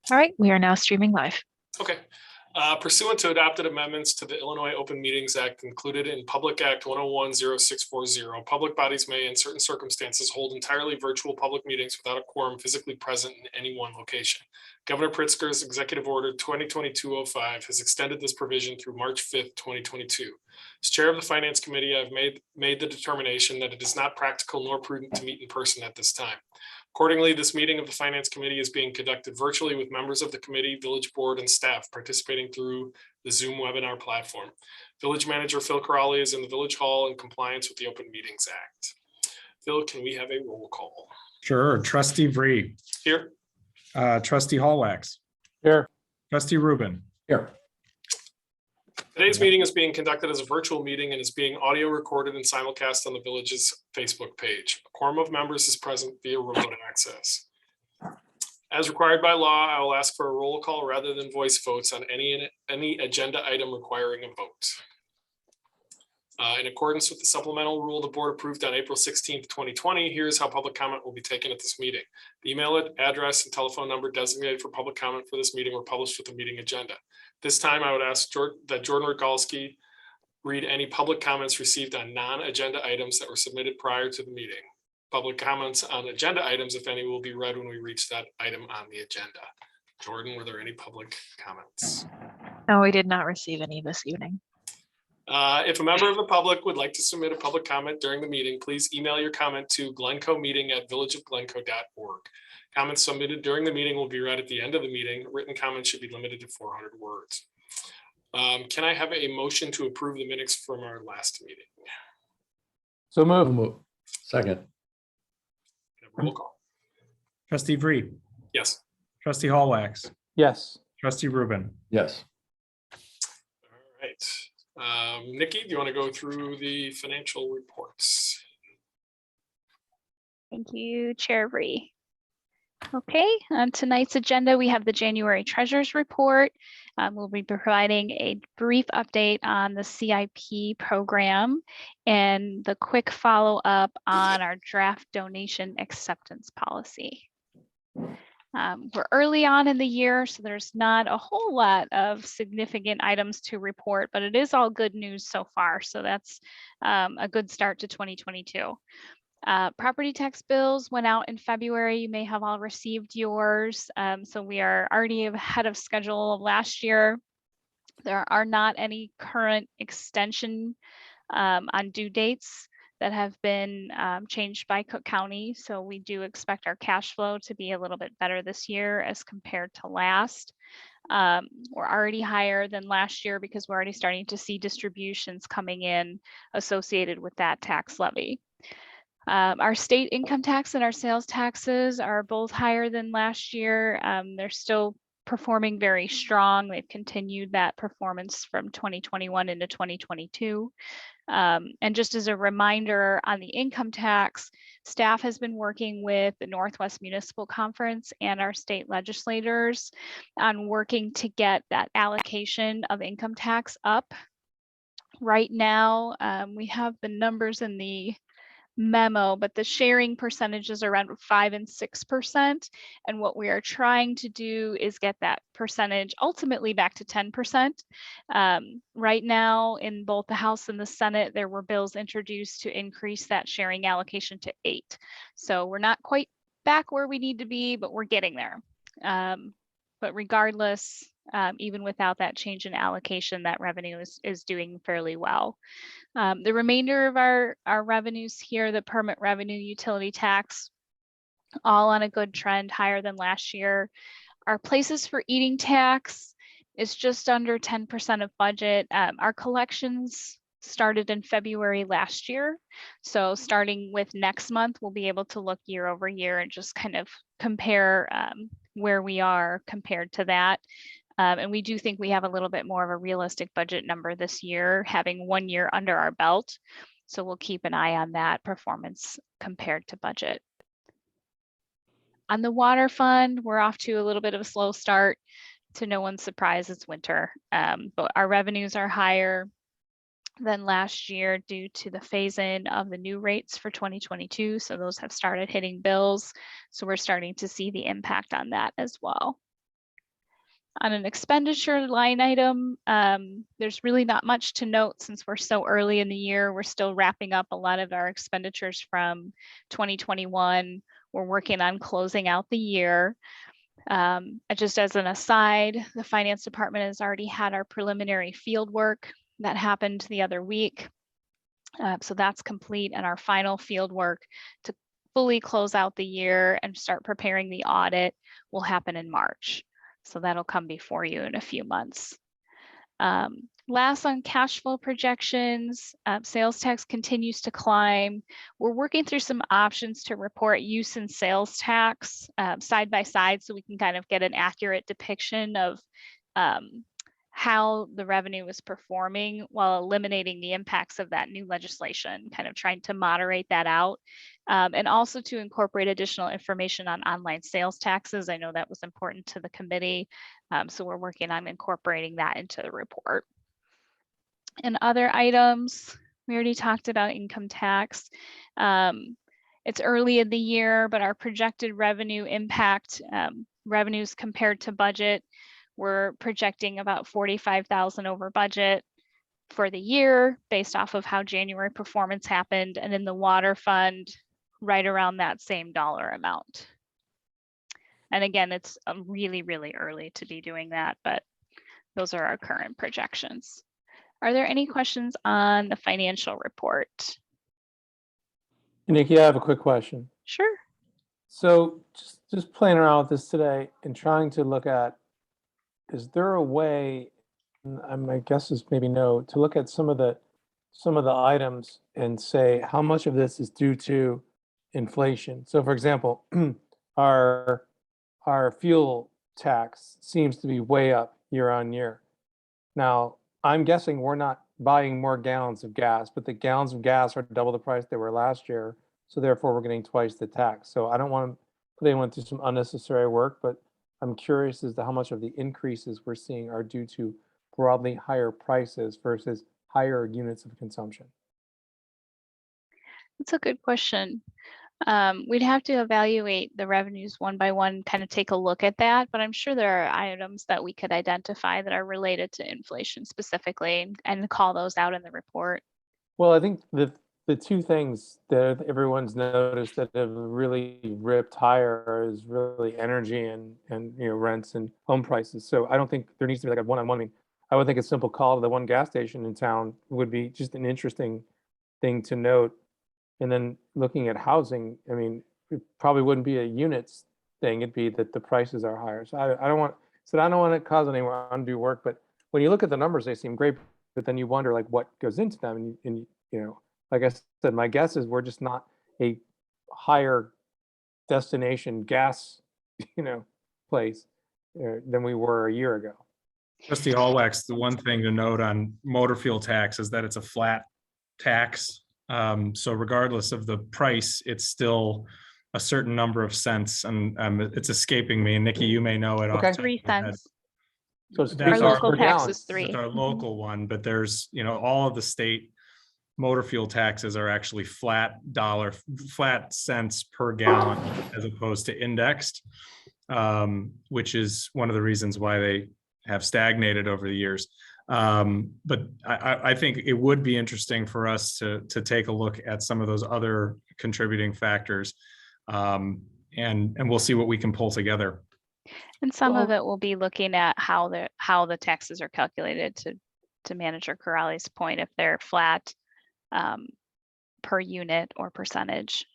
All right, we are now streaming live. Okay. Pursuant to adopted amendments to the Illinois Open Meetings Act included in Public Act 101-0640, public bodies may in certain circumstances hold entirely virtual public meetings without a quorum physically present in any one location. Governor Pritzker's Executive Order 2022-05 has extended this provision through March 5th, 2022. As chair of the Finance Committee, I've made the determination that it is not practical nor prudent to meet in person at this time. Accordingly, this meeting of the Finance Committee is being conducted virtually with members of the committee, village board, and staff participating through the Zoom webinar platform. Village Manager Phil Corrali is in the Village Hall in compliance with the Open Meetings Act. Phil, can we have a roll call? Sure. Trustee Vree. Here. Trustee Hallwax. Here. Trustee Rubin. Here. Today's meeting is being conducted as a virtual meeting and is being audio recorded and simulcast on the village's Facebook page. A quorum of members is present via remote access. As required by law, I will ask for a roll call rather than voice votes on any agenda item requiring a vote. In accordance with the supplemental rule the board approved on April 16th, 2020, here's how public comment will be taken at this meeting. The email address and telephone number designated for public comment for this meeting were published with the meeting agenda. This time I would ask that Jordan Rogalski read any public comments received on non-agenda items that were submitted prior to the meeting. Public comments on agenda items, if any, will be read when we reach that item on the agenda. Jordan, were there any public comments? No, we did not receive any this evening. If a member of the public would like to submit a public comment during the meeting, please email your comment to glencoe@villageofglencoe.org. Comments submitted during the meeting will be read at the end of the meeting. Written comments should be limited to 400 words. Can I have a motion to approve the minutes from our last meeting? So move. Second. Roll call. Trustee Vree. Yes. Trustee Hallwax. Yes. Trustee Rubin. Yes. All right. Nikki, do you want to go through the financial reports? Thank you, Chair Vree. Okay, on tonight's agenda, we have the January Treasurers Report. We'll be providing a brief update on the CIP program and the quick follow-up on our draft donation acceptance policy. We're early on in the year, so there's not a whole lot of significant items to report, but it is all good news so far. So that's a good start to 2022. Property tax bills went out in February. You may have all received yours. So we are already ahead of schedule of last year. There are not any current extension on due dates that have been changed by Cook County. So we do expect our cash flow to be a little bit better this year as compared to last. We're already higher than last year because we're already starting to see distributions coming in associated with that tax levy. Our state income tax and our sales taxes are both higher than last year. They're still performing very strong. They've continued that performance from 2021 into 2022. And just as a reminder on the income tax, staff has been working with the Northwest Municipal Conference and our state legislators on working to get that allocation of income tax up. Right now, we have the numbers in the memo, but the sharing percentages are around 5% and 6%. And what we are trying to do is get that percentage ultimately back to 10%. Right now, in both the House and the Senate, there were bills introduced to increase that sharing allocation to 8%. So we're not quite back where we need to be, but we're getting there. But regardless, even without that change in allocation, that revenue is doing fairly well. The remainder of our revenues here, the permit revenue, utility tax, all on a good trend, higher than last year. Our places for eating tax is just under 10% of budget. Our collections started in February last year. So starting with next month, we'll be able to look year over year and just kind of compare where we are compared to that. And we do think we have a little bit more of a realistic budget number this year, having 1 year under our belt. So we'll keep an eye on that performance compared to budget. On the water fund, we're off to a little bit of a slow start. To no one's surprise, it's winter, but our revenues are higher than last year due to the phase-in of the new rates for 2022. So those have started hitting bills. So we're starting to see the impact on that as well. On an expenditure line item, there's really not much to note since we're so early in the year. We're still wrapping up a lot of our expenditures from 2021. We're working on closing out the year. Just as an aside, the finance department has already had our preliminary field work that happened the other week. So that's complete, and our final field work to fully close out the year and start preparing the audit will happen in March. So that'll come before you in a few months. Last on cash flow projections, sales tax continues to climb. We're working through some options to report use and sales tax side by side so we can kind of get an accurate depiction of how the revenue is performing while eliminating the impacts of that new legislation, kind of trying to moderate that out. And also to incorporate additional information on online sales taxes. I know that was important to the committee. So we're working on incorporating that into the report. And other items, we already talked about income tax. It's early in the year, but our projected revenue impact, revenues compared to budget, we're projecting about 45,000 over budget for the year based off of how January performance happened, and in the water fund, right around that same dollar amount. And again, it's really, really early to be doing that, but those are our current projections. Are there any questions on the financial report? Nikki, I have a quick question. Sure. So just playing around with this today and trying to look at, is there a way, and my guess is maybe no, to look at some of the items and say how much of this is due to inflation? So for example, our fuel tax seems to be way up year on year. Now, I'm guessing we're not buying more gallons of gas, but the gallons of gas are double the price they were last year. So therefore we're getting twice the tax. So I don't want to put anyone through some unnecessary work, but I'm curious as to how much of the increases we're seeing are due to broadly higher prices versus higher units of consumption. That's a good question. We'd have to evaluate the revenues one by one, kind of take a look at that, but I'm sure there are items that we could identify that are related to inflation specifically and call those out in the report. Well, I think the two things that everyone's noticed that have really ripped higher is really energy and rents and home prices. So I don't think there needs to be like a one-on-one. I mean, I would think a simple call to the one gas station in town would be just an interesting thing to note. And then looking at housing, I mean, it probably wouldn't be a units thing. It'd be that the prices are higher. So I don't want to cause any more undue work. But when you look at the numbers, they seem great. But then you wonder like what goes into them. And like I said, my guess is we're just not a higher destination gas, place than we were a year ago. Trustee Hallwax, the one thing to note on motor fuel tax is that it's a flat tax. So regardless of the price, it's still a certain number of cents, and it's escaping me. And Nikki, you may know it. Okay. Off the top of 3 your head. cents. So it's That's Our 3 our cents local per tax gallon. is 3. It's our local one, but there's, all of the state motor fuel taxes are actually flat cents per gallon as opposed to indexed, which is one of the reasons why they have stagnated over the years. But I think it would be interesting for us to take a look at some of those other contributing factors, and we'll see what we can pull together. And some of it will be looking at how the taxes are calculated to Manager Corrali's point, if they're flat per unit or percentage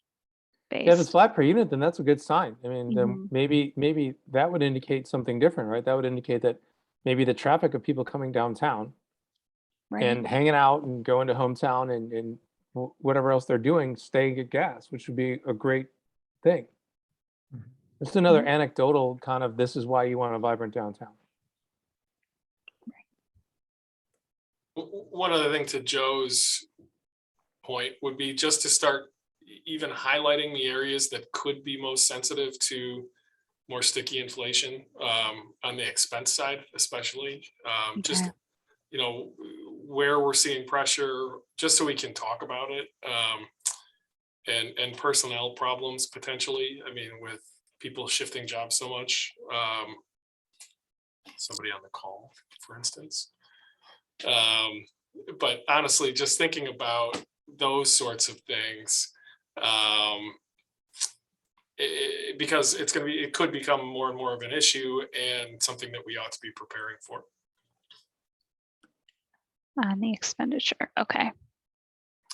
based. Yeah, if it's flat per unit, then that's a good sign. I mean, then maybe that would indicate something different, right? That would indicate that maybe the traffic of people coming downtown and hanging out and going to hometown and whatever else they're doing, staying at gas, which would be a great thing. Just another anecdotal kind of, this is why you want a vibrant downtown. One other thing to Joe's point would be just to start even highlighting the areas that could be most sensitive to more sticky inflation, on the expense side, especially, just, where we're seeing pressure, just so we can talk about it, and personnel problems potentially. I mean, with people shifting jobs so much, somebody on the call, for instance. But honestly, just thinking about those sorts of things, because it could become more and more of an issue and something that we ought to be preparing for. On the expenditure, okay.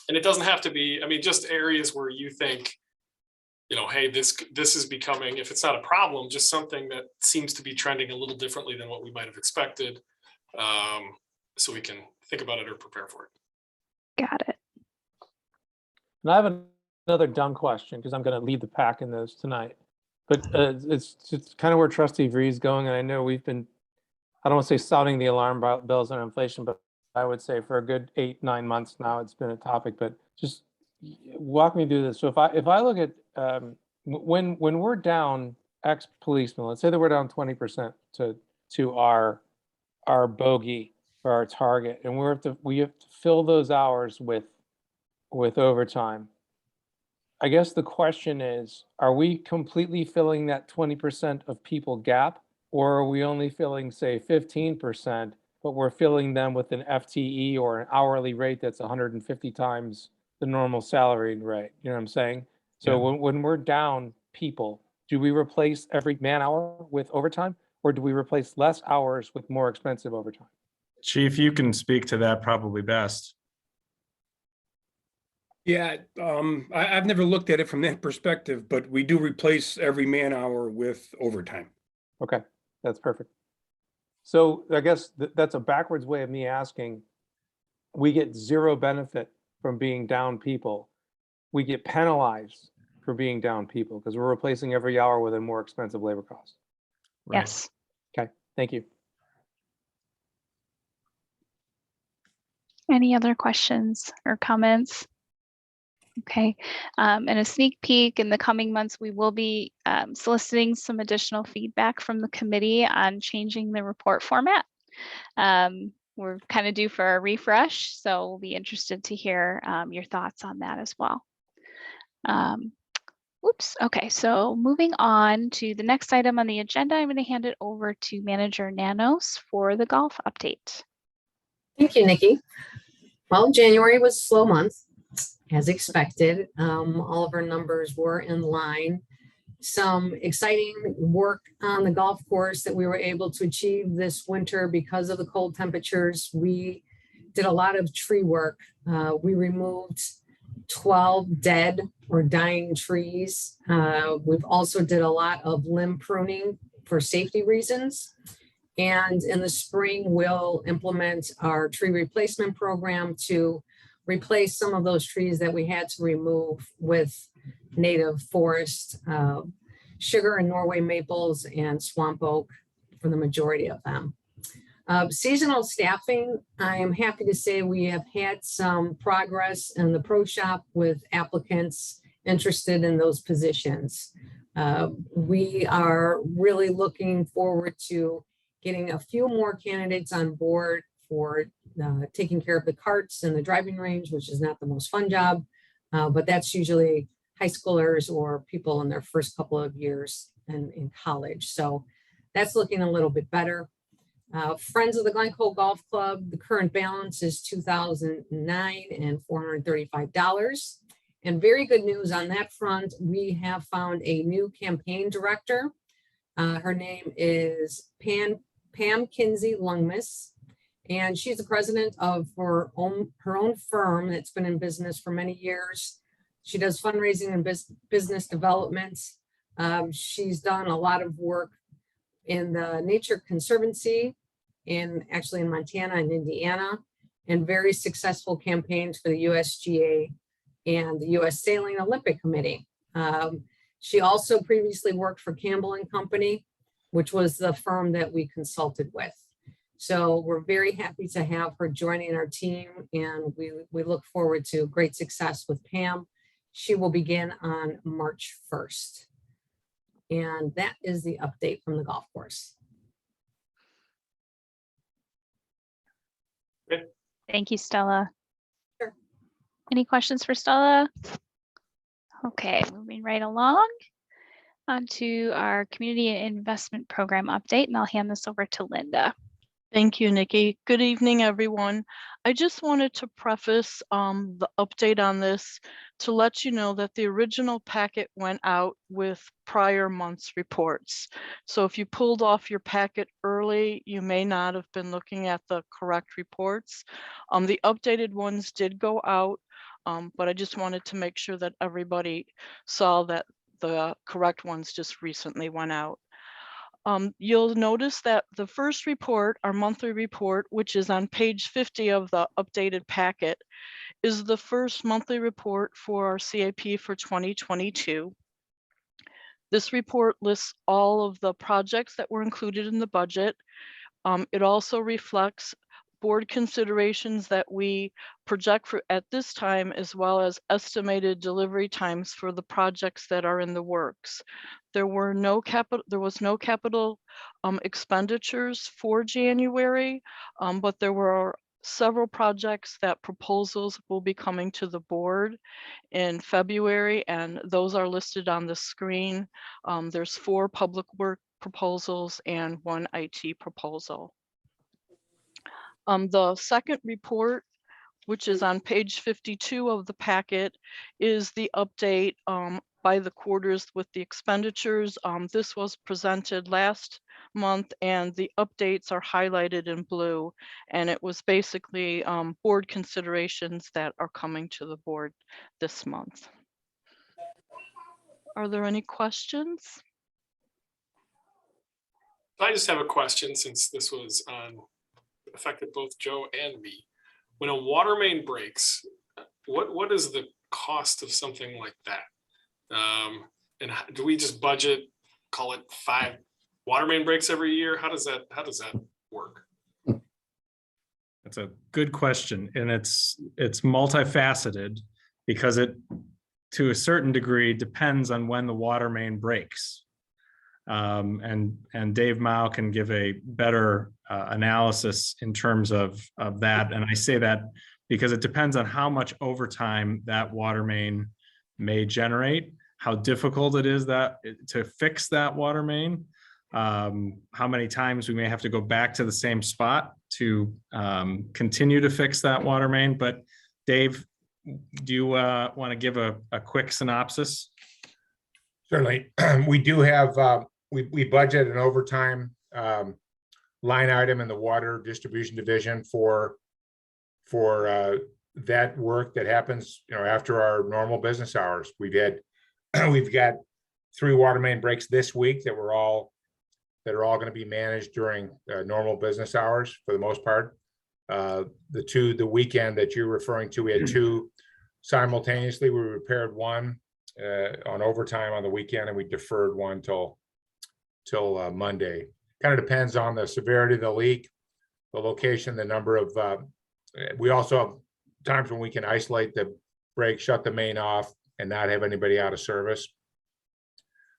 And it doesn't have to be, I mean, just areas where you think, you know, hey, this is becoming, if it's not a problem, just something that seems to be trending a little differently than what we might have expected. So we can think about it or prepare for it. Got it. And I have another dumb question because I'm going to lead the pack in those tonight. But it's kind of where Trustee Vree's going. And I know we've been, I don't want to say sounding the alarm bells on inflation, but I would say for a good 8-9 months now, it's been a topic. But just walk me through this. So if I look at when we're down X policemen, let's say that we're down 20% to our bogey or our target, and we have to fill those hours with overtime. I guess the question is, are we completely filling that 20% of people gap, or are we only filling, say, 15%, but we're filling them with an FTE or an hourly rate that's 150 times the normal salary rate? You know what I'm saying? So when we're down people, do we replace every man hour with overtime, or do we replace less hours with more expensive overtime? Chief, you can speak to that probably best. Yeah, I've never looked at it from that perspective, but we do replace every man hour with overtime. Okay, that's perfect. So I guess that's a backwards way of me asking. We get zero benefit from being down people. We get penalized for being down people because we're replacing every hour with a more expensive labor cost. Right. Yes. Okay, thank you. Any other questions or comments? Okay, and a sneak peek, in the coming months, we will be soliciting some additional feedback from the committee on changing the report format. We're kind of due for a refresh, so we'll be interested to hear your thoughts on that as well. Oops, okay, so moving on to the next item on the agenda, I'm going to hand it over to Manager Nanos for the golf update. Thank you, Nikki. Well, January was a slow month, as expected. All of our numbers were in line. Some exciting work on the golf course that we were able to achieve this winter because of the cold temperatures. We did a lot of tree work. We removed 12 dead or dying trees. We've also did a lot of limb pruning for safety reasons. And in the spring, we'll implement our tree replacement program to replace some of those trees that we had to remove with native forest, sugar and Norway maples and swamp oak for the majority of them. Seasonal staffing, I am happy to say we have had some progress in the pro shop with applicants interested in those positions. We are really looking forward to getting a few more candidates on board for taking care of the carts and the driving range, which is not the most fun job, but that's usually high schoolers or people in their first couple of years in college. So that's looking a little bit better. Friends of the Glencoe Golf Club, the current balance is $2,009 and $435. And very good news on that front, we have found a new campaign director. Her name is Pam Kinsey Lungmas, and she's the president of her own firm that's been in business for many years. She does fundraising and business development. She's done a lot of work in the Nature Conservancy, actually in Montana and Indiana, and very successful campaigns for the USGA and the U.S. Sailing Olympic Committee. She also previously worked for Campbell and Company, which was the firm that we consulted with. So we're very happy to have her joining our team, and we look forward to great success with Pam. She will begin on March 1st. And that is the update from the golf course. Thank you, Stella. Sure. Any questions for Stella? Okay, moving right along. On to our community investment program update, and I'll hand this over to Linda. Thank you, Nikki. Good evening, everyone. I just wanted to preface the update on this to let you know that the original packet went out with prior month's reports. So if you pulled off your packet early, you may not have been looking at the correct reports. The updated ones did go out, but I just wanted to make sure that everybody saw that the correct ones just recently went out. You'll notice that the first report, our monthly report, which is on page 50 of the updated packet, is the first monthly report for our CIP for 2022. This report lists all of the projects that were included in the budget. It also reflects board considerations that we project for at this time, as well as estimated delivery times for the projects that are in the works. There was no capital expenditures for January, but there were several projects that proposals will be coming to the board in February, and those are listed on the screen. There's 4 public work proposals and 1 IT proposal. The second report, which is on page 52 of the packet, is the update by the quarters with the expenditures. This was presented last month, and the updates are highlighted in blue. And it was basically board considerations that are coming to the board this month. Are there any questions? I just have a question, since this was affected both Joe and me. When a water main breaks, what is the cost of something like that? And do we just budget, call it 5 water main breaks every year? How does that work? That's a good question, and it's multifaceted because it, to a certain degree, depends on when the water main breaks. And Dave Mao can give a better analysis in terms of that. And I say that because it depends on how much overtime that water main may generate, how difficult it is to fix that water main, how many times we may have to go back to the same spot to continue to fix that water main. But Dave, do you want to give a quick synopsis? Certainly. We do have, we budget an overtime line item in the water distribution division for that work that happens, after our normal business hours. We've got 3 water main breaks this week that are all going to be managed during normal business hours for the most part. The weekend that you're referring to, we had 2 simultaneously. We repaired 1 on overtime on the weekend, and we deferred 1 till Monday. Kind of depends on the severity of the leak, the location, the number of, we also have times when we can isolate the break, shut the main off, and not have anybody out of service.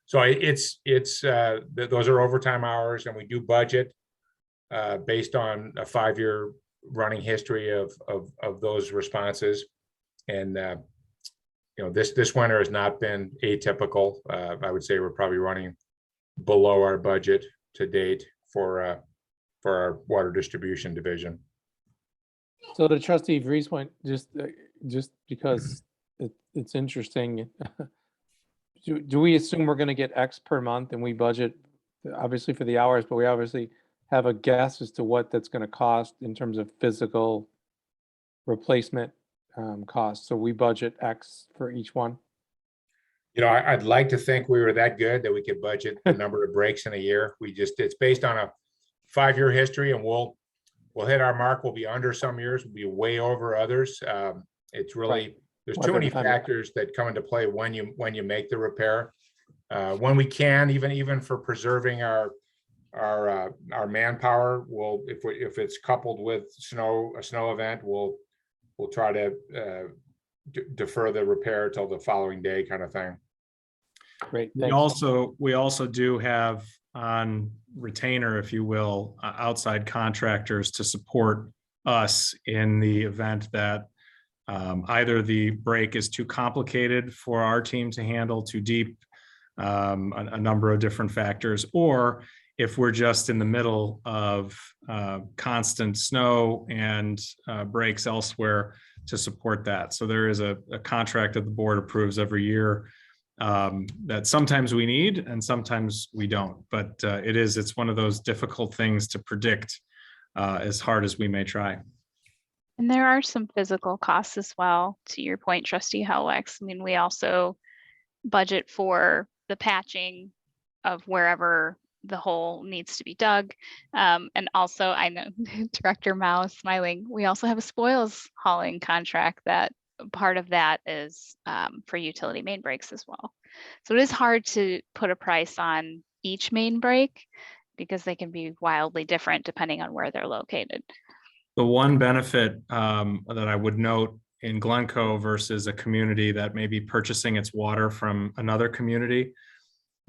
So those are overtime hours, and we do budget based on a 5-year running history of those responses. And this winter has not been atypical. I would say we're probably running below our budget to date for our water distribution division. So to Trustee Vree's point, just because it's interesting, do we assume we're going to get X per month, and we budget obviously for the hours, but we obviously have a guess as to what that's going to cost in terms of physical replacement costs? So we budget X for each one. I'd like to think we were that good that we could budget the number of breaks in a year. It's based on a 5-year history, and we'll hit our mark. We'll be under some years, we'll be way over others. It's really, right. There's too many factors that come into play when you make the repair. When we can, even for preserving our manpower, if it's coupled with a snow event, we'll try to defer the repair till the following day, kind of thing. Great. We also do have on retainer, if you will, outside contractors to support us in the event that either the break is too complicated for our team to handle, too deep, a number of different factors, or if we're just in the middle of constant snow and breaks elsewhere to support that. So there is a contract that the board approves every year that sometimes we need and sometimes we don't. But it's one of those difficult things to predict as hard as we may try. And there are some physical costs as well, to your point, Trustee Helwex. I mean, we also budget for the patching of wherever the hole needs to be dug. And also, I know Director Mao is smiling, we also have a spoils hauling contract that part of that is for utility main breaks as well. So it is hard to put a price on each main break because they can be wildly different depending on where they're located. The one benefit that I would note in Glencoe versus a community that may be purchasing its water from another community,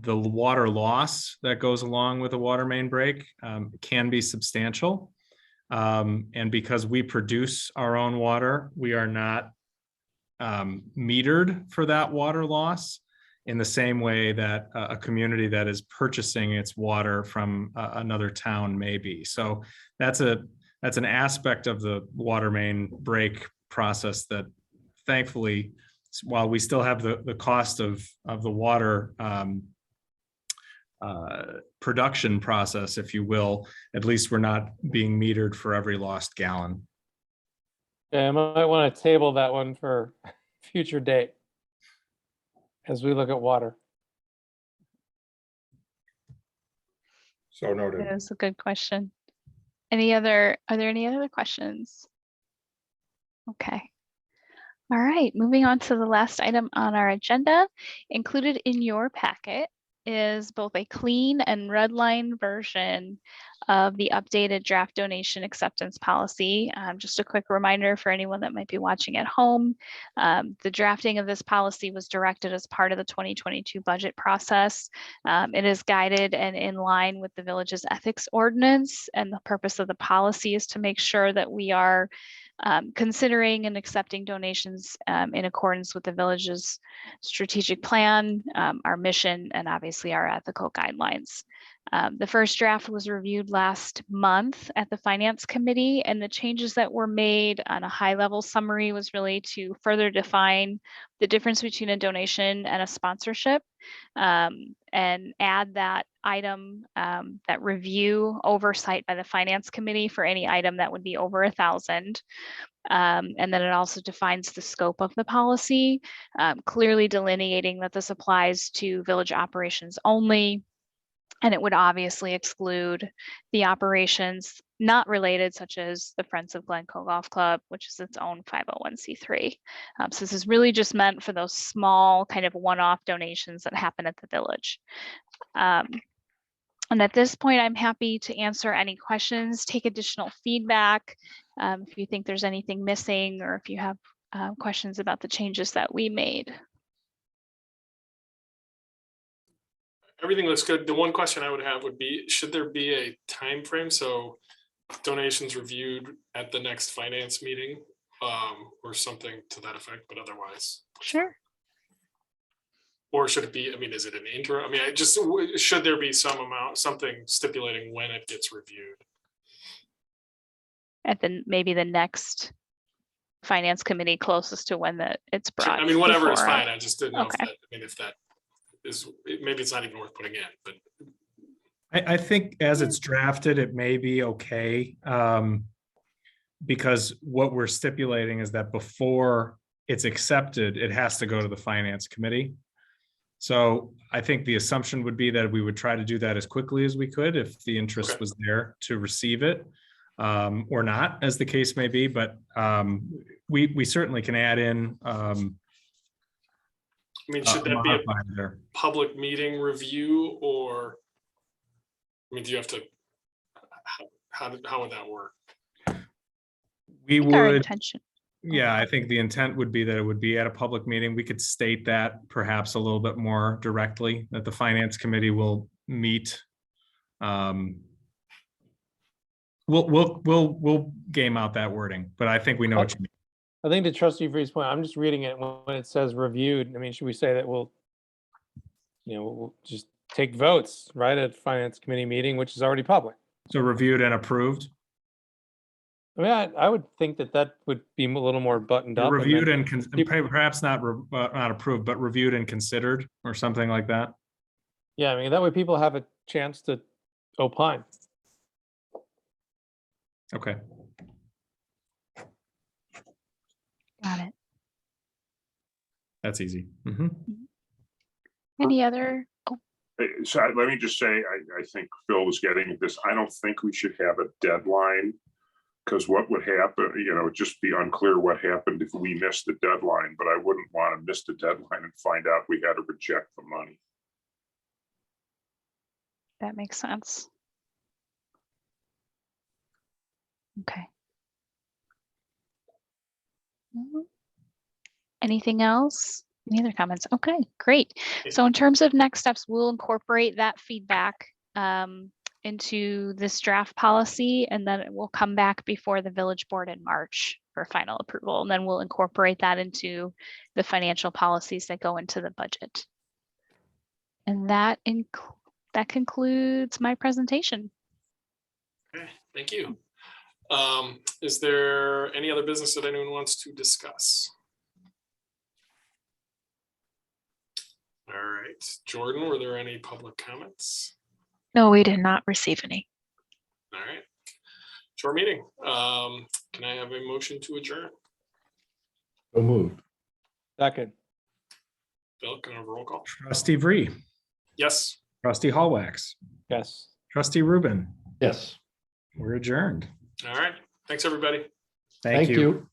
the water loss that goes along with a water main break can be substantial. And because we produce our own water, we are not metered for that water loss in the same way that a community that is purchasing its water from another town may be. So that's an aspect of the water main break process that thankfully, while we still have the cost of the water production process, if you will, at least we're not being metered for every lost gallon. Yeah, I might want to table that one for future date as we look at water. So noted. That is a good question. Are there any other questions? Okay. All right, moving on to the last item on our agenda. Included in your packet is both a clean and red line version of the updated draft donation acceptance policy. Just a quick reminder for anyone that might be watching at home. The drafting of this policy was directed as part of the 2022 budget process. It is guided and in line with the village's ethics ordinance, and the purpose of the policy is to make sure that we are considering and accepting donations in accordance with the village's strategic plan, our mission, and obviously our ethical guidelines. The first draft was reviewed last month at the Finance Committee, and the changes that were made on a high-level summary was really to further define the difference between a donation and a sponsorship, and add that item, that review oversight by the Finance Committee for any item that would be over 1,000. And then it also defines the scope of the policy, clearly delineating that this applies to village operations only. And it would obviously exclude the operations not related, such as the Friends of Glencoe Golf Club, which is its own 501c3. So this is really just meant for those small kind of one-off donations that happen at the village. And at this point, I'm happy to answer any questions, take additional feedback. If you think there's anything missing, or if you have questions about the changes that we made. Everything looks good. The one question I would have would be, should there be a time frame? So donations reviewed at the next finance meeting, or something to that effect, but otherwise. Sure. Or should it be, I mean, is it an interim? I mean, should there be something stipulating when it gets reviewed? At maybe the next Finance Committee closest to when it's brought. I mean, whatever is before. fine. I just didn't know Okay. if that is, maybe it's not even worth putting in, but. I think as it's drafted, it may be okay. Because what we're stipulating is that before it's accepted, it has to go to the Finance Committee. So I think the assumption would be that we would try to do that as quickly as we could if the interest Okay. was there to receive it, or not, as the case may be. But we certainly can add in. I mean, should that be a public meeting review, or, I mean, do you have to, how would that work? We Our would. intention. Yeah, I think the intent would be that it would be at a public meeting. We could state that perhaps a little bit more directly, that the Finance Committee will meet. We'll game out that wording, but I think we know what you mean. I think to Trustee Freeh's point, I'm just reading it when it says reviewed. I mean, should we say that we'll just take votes, right, at finance committee meeting, which is already public. So reviewed and approved. I mean, I would think that would be a little more buttoned up. Reviewed then and people- perhaps not not approved, but reviewed and considered or something like that. Yeah, I mean, that way people have a chance to opine. Okay. Got it. That's easy. Mhm. Any other? Oh, So let me just say, I think Phil was getting at this. I don't think we should have a deadline. Because what would happen, it'd just be unclear what happened if we missed the deadline, but I wouldn't want to miss the deadline and find out we had to reject the money. that makes sense. Okay. Anything else? Any other comments? Okay, great. So in terms of next steps, we'll incorporate that feedback into this draft policy, and then it will come back before the village board in March for final approval. And then we'll incorporate that into the financial policies that go into the budget. And that concludes my presentation. Okay, thank you. Is there any other business that anyone wants to discuss? All right, Jordan, were there any public comments? No, we did not receive any. All right, short meeting. Can I have a motion to adjourn? So moved. Second. Bill, can I have a roll call? Trustee Vree, Yes. trustee Hallwax, Yes. trustee Rubin. Yes. We're adjourned. All right, thanks, everybody. Thank you.